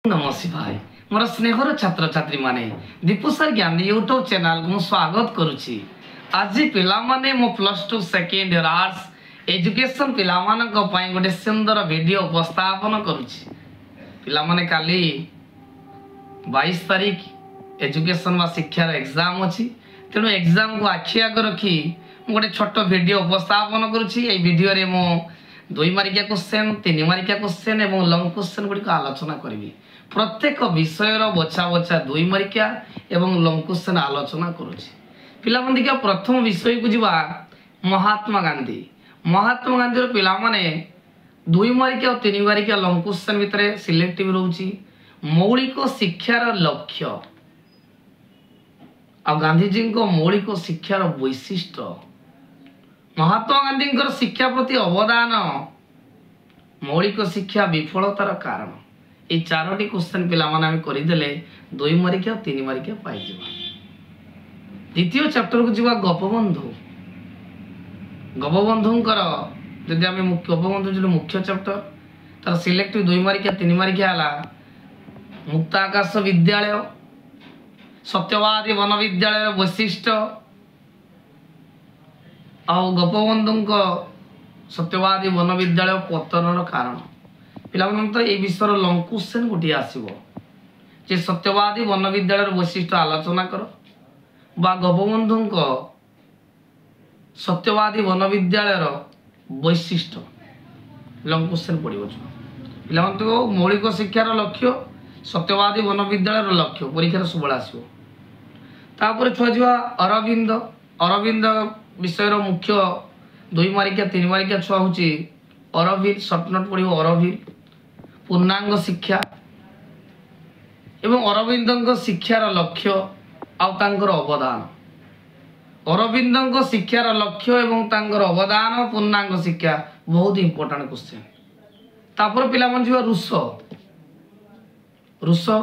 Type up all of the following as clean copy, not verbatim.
नमः शिवाय मोर स्नेहर छात्र छात्री माने दीपुसर ज्ञानी यूट्यूब चैनल को स्वागत करुछि। आज पिला माने मो +2 सेकेंड इयर आर्ट्स एजुकेशन पिला मानक पई गोटे सुंदर वीडियो उपस्थापन करुछि। पिला माने काली 22 तारीख एजुकेशन वा शिक्षा एग्जाम अछि, तेणु एग्जाम को आखि आग रखी गोटे छोट वीडियो उपस्थापन करुछि। ए वीडियो रे मो 2 मार्किया क्वेश्चन 3 मार्किया क्वेश्चन एवं लॉन्ग क्वेश्चन गुडी को आलोचना करिवि। प्रत्येक विषय बछा बछा 2 मार्किया एवं लॉन्ग क्वेश्चन आलोचना करुछि। पिला मन देखिया प्रथम विषय को जीवा महात्मा गांधी। महात्मा गांधी रो पिला माने 2 मार्किया और 3 मार्किया लॉन्ग क्वेश्चन भितरे सिलेक्टिव रहउछि मौलिक शिक्षार लक्ष्य आ गांधी जी को मौलिक शिक्षार वैशिष्ट्य, महात्मा गांधी शिक्षा प्रति अवदान, मौलिक शिक्षा विफलतार कारण, ये 4टी क्वेश्चन पिला माने करदेले 2 मार्किया 3 मार्किया पाई जिवा। द्वितीय चैप्टर को जीवा गोपबंधु। गोपबंधुंकर जदि आमे गोपबंधु जो मुख्य चैप्टर तार सिलेक्टिव 2 मार्किया 3 मार्किया हला मुक्ताकाश विद्यालय, सत्यवादी वन विद्यालय वैशिष्ट्य और गोपबंधु सत्यवादी वन विद्यालय पतन कारण। पिला तो ये विषय लॉन्ग क्वेश्चन गोटे आसो जे सत्यवादी वन विद्यालय वैशिष्ट्य आलोचना कर बा गोपबंधु सत्यवादी वन विद्यालय वैशिष्ट्य लॉन्ग क्वेश्चन पड़ो। पिला तो मौलिक शिक्षार लक्ष्य सत्यवादी वन विद्यालय लक्ष्य परीक्षार सब आसो। तापर छुआ जा अरविंद। अरविंद विषय मुख्य 2 मार्किया 3 मार्किया छुआ हूँ अरविंद सर्ट नोट पढ़ो अरविंद पूर्णांग शिक्षा एवं अरविंद शिक्षार लक्ष्य आउर अवदान। अरविंद शिक्षार लक्ष्य एवं तांकर अवदान पूर्णांग शिक्षा बहुत इंपोर्टेंट क्वेश्चन। तापर पिला मन जीवा रूसो। रूसो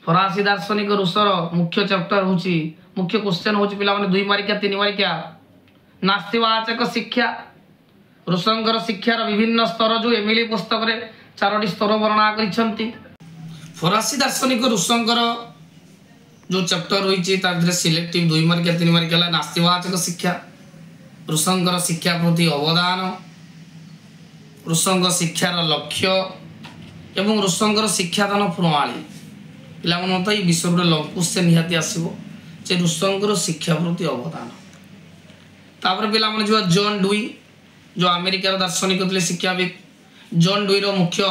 फरासी दार्शनिक रूसर मुख्य चैप्टर होची मुख्य क्वेश्चन होची पिला मन 2 मार्किया 3 मार्किया नास्तिवाचक शिक्षा। रूसंकर शिक्षार विभिन्न स्तर जो एमिली पुस्तक रे 4टी स्तर वर्णना करिसंती। फरासी दार्शनिक रूसंकर जो चैप्टर होईची तादरे सिलेक्टिव 2 मार्किया 3 मार्किया नास्तिवाचक शिक्षा, रूसंकर शिक्षा प्रति अवदान, रूसंकर शिक्षार लक्ष्य एवं रूसंकर शिक्षादान प्रणाली। पिला मन तो ये विषय रे लॉन्ग क्वेश्चन निहाती आसीबो जे रूसंकर शिक्षा प्रति अवदान। तापर पिला मन जो जॉन डुई जो अमेरिकार दार्शनिक थे शिक्षाविद, जॉन डुई रो मुख्य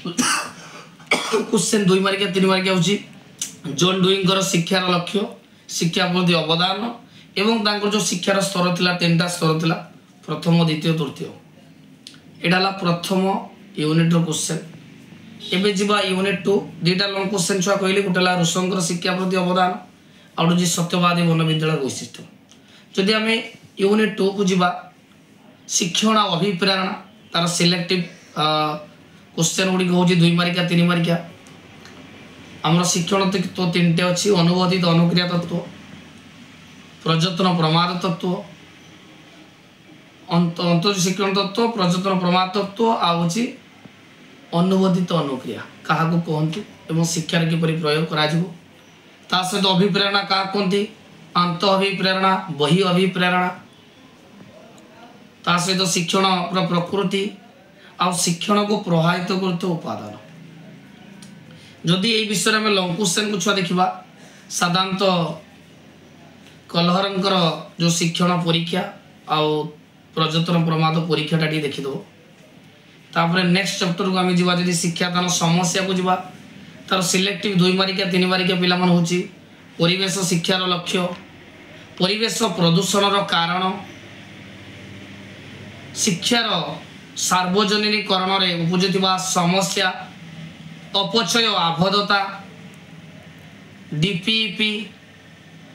क्वेश्चन 2 मार्किया 3 मार्किया होची जॉन डुईंकर शिक्षार लक्ष्य, शिक्षा प्रति अवदान एवं तांकर जो शिक्षार स्तर थिला 3टा स्तर थिला प्रथम द्वितीय तृतीय। एडाला प्रथम यूनिट रो क्वेश्चन। एबे जिबा यूनिट 2 दुईटा लॉन्ग क्वेश्चन छुआ कहले गोटेला रूसंकर शिक्षा प्रति अवदान और जी सत्यवादी वन विद्यालय वैशिष्ट्य। जदि आमे यूनिट 2 को जिबा शिक्षण अभिप्रेरणा तार सिलेक्टिव क्वेश्चन गुडी हो 2 मार्किया 3 मार्किया। हमर शिक्षण तो 3टे अछि अनुभूतित अनुक्रिया तत्व, प्रयत्न प्रमाद तत्व, अंत शिक्षण तत्व, प्रयत्न प्रमाद तत्व आउची अनुभूतित अनुक्रिया कहा को कहंती एवं शिक्षार किपरि प्रयोग करा जिवो। ता सहित अभिप्रेरणा का कहंती अंत अभिप्रेरणा, बहि अभिप्रेरणा, ता सहित शिक्षण प्रकृति आ शिक्षण को प्रभावित करते उपादान। जदि ये विषय में लॉन्ग क्वेश्चन को छुआ देखिबा साधारणतः कलहरंकर जो शिक्षण परीक्षा आ प्रयत्न प्रमाद परीक्षा टा देखि दो। तापर नेक्स्ट चैप्टर को आमे जीवा जदि शिक्षादान समस्या को जीवा तार सिलेक्टिव 2 मार्किया 3 मार्किया पिला मन होची परिवेश शिक्षार लक्ष्य, परिवेश प्रदूषण रो कारण, शिक्षार सार्वजनिकरण रे उपजुथिबा समस्या, अपचय आबद्धता, डीपीपी,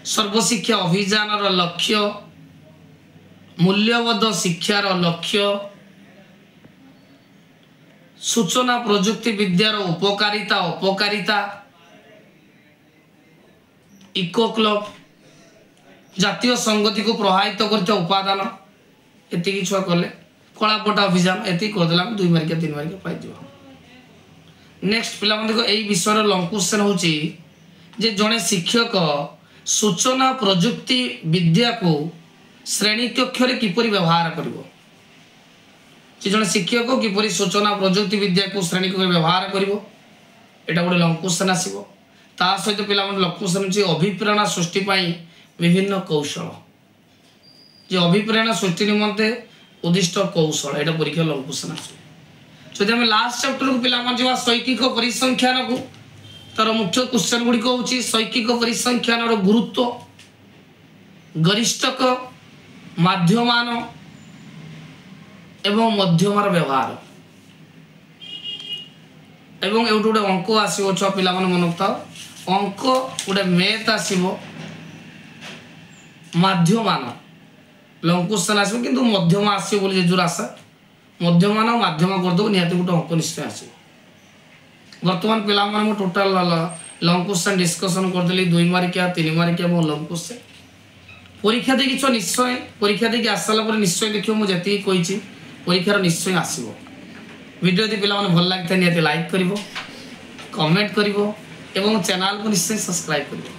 सर्वशिक्षा अभियान रो लक्ष्य, मूल्यबद्ध शिक्षार लक्ष्य, सूचना प्रजुक्ति विद्यार उपकारिता अपकारिता, इको क्लब, जातीय संगति को प्रभावित करते उपादान एति छुआ कले कलापटा अभियान एति करदेला 2 मार्किया 3 मार्किया पाई दियो। नेक्स्ट पिला देखो यही विषय लॉन्ग क्वेश्चन होची जे जड़े शिक्षक सूचना प्रजुक्ति विद्या को श्रेणी कक्ष किपरि व्यवहार करिवो जड़े शिक्षक किपरि सूचना प्रजुक्ति विद्या को श्रेणी कक्ष व्यवहार करिवो एटा गोटे लॉन्ग क्वेश्चन आसीबो ता सहित पिला लॉन्ग क्वेश्चन होची अभिप्रेरणा सृष्टि पई विभिन्न कौशल जे अभिप्रेरणा सृष्टि निमंते उद्दिष्ट कौशल एटा परीक्षा लॉन्ग क्वेश्चन आसीबो जदि हम लास्ट चैप्टर को पिला जा शैक्षिक परिसंख्यान को तार मुख्य क्वेश्चन गुड़िक हूँ शैक्षिक परिसंख्यान गुरुत्व गरिष्ठक माध्यमान एवं मध्यमार व्यवहार एवं एवं गोटे अंक आसो छुआ पिला मन रखा अंक गोटे मैथ आसो माध्यमान लॉन्ग क्वेश्चन आसो कि मध्यमा आसो बोली जेजूर आशा मध्यमान माध्यम करदेव निहत गोटे अंक निश्चय आस बर्तमान पिला टोटाल लॉन्ग क्वेश्चन डिस्कसन करदेली 2 मार्किया 3 मार्किया लॉन्ग क्वेश्चन परीक्षा देखी निश्चय परीक्षा देखी आसाला निश्चय देखिए मुझे कही परीक्षार निश्चय आसो वीडियो यदि पिला भल लगी निहत लाइक कर कमेंट कर चैनल को निश्चय सब्सक्राइब कर।